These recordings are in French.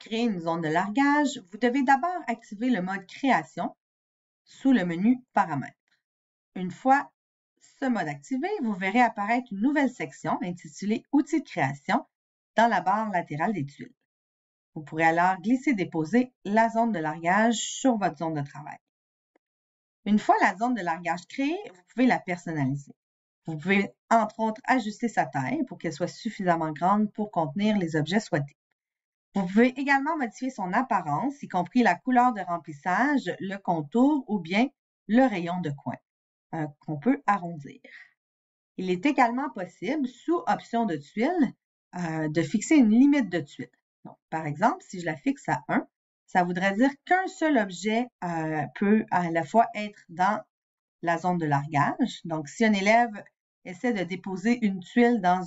créer une zone de largage, vous devez d'abord activer le mode Création sous le menu Paramètres. Une fois ce mode activé, vous verrez apparaître une nouvelle section intitulée Outils de création dans la barre latérale des tuiles. Vous pourrez alors glisser-déposer la zone de largage sur votre zone de travail. Une fois la zone de largage créée, vous pouvez la personnaliser. Vous pouvez, entre autres, ajuster sa taille pour qu'elle soit suffisamment grande pour contenir les objets souhaités. Vous pouvez également modifier son apparence, y compris la couleur de remplissage, le contour ou bien le rayon de coin qu'on peut arrondir. Il est également possible, sous option de tuiles, de fixer une limite de tuiles. Donc, par exemple, si je la fixe à 1, ça voudrait dire qu'un seul objet peut à la fois être dans la zone de largage. Donc, si un élève essaie de déposer une tuile dans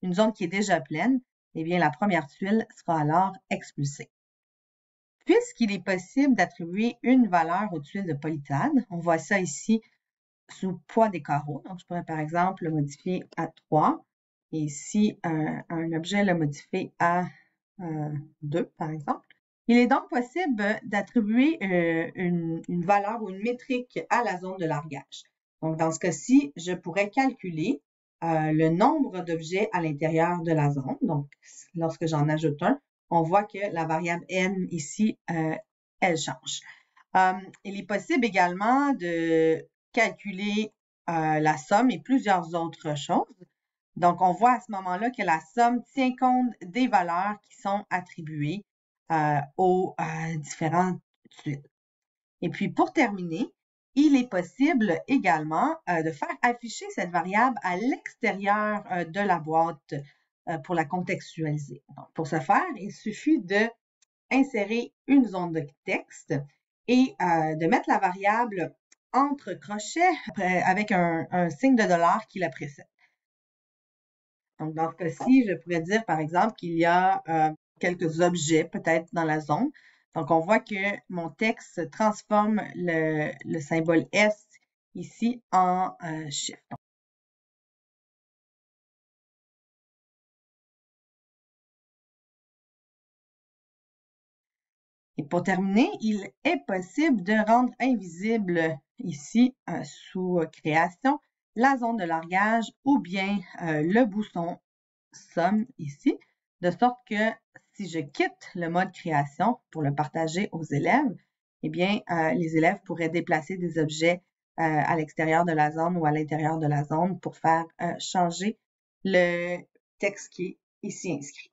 une zone qui est déjà pleine, eh bien, la première tuile sera alors expulsée. Puisqu'il est possible d'attribuer une valeur aux tuiles de polytade, on voit ça ici sous poids des carreaux. Donc, je pourrais par exemple le modifier à 3. Et ici, un objet le modifier à 2, par exemple. Il est donc possible d'attribuer une valeur ou une métrique à la zone de largage. Donc, dans ce cas-ci, je pourrais calculer le nombre d'objets à l'intérieur de la zone. Donc, lorsque j'en ajoute un, on voit que la variable n ici, elle change. Il est possible également de calculer la somme et plusieurs autres choses. Donc, on voit à ce moment-là que la somme tient compte des valeurs qui sont attribuées aux différentes tuiles. Et puis, pour terminer, il est possible également de faire afficher cette variable à l'extérieur de la boîte pour la contextualiser. Donc, pour ce faire, il suffit d'insérer une zone de texte et de mettre la variable entre crochets avec un signe de dollar qui la précède. Donc, dans ce cas-ci, je pourrais dire, par exemple, qu'il y a quelques objets peut-être dans la zone. Donc, on voit que mon texte transforme le symbole S ici en chiffre. Et pour terminer, il est possible de rendre invisible ici, sous Création, la zone de largage ou bien le bouton Somme ici, de sorte que si je quitte le mode Création pour le partager aux élèves, eh bien, les élèves pourraient déplacer des objets à l'extérieur de la zone ou à l'intérieur de la zone pour faire changer le texte qui est ici inscrit.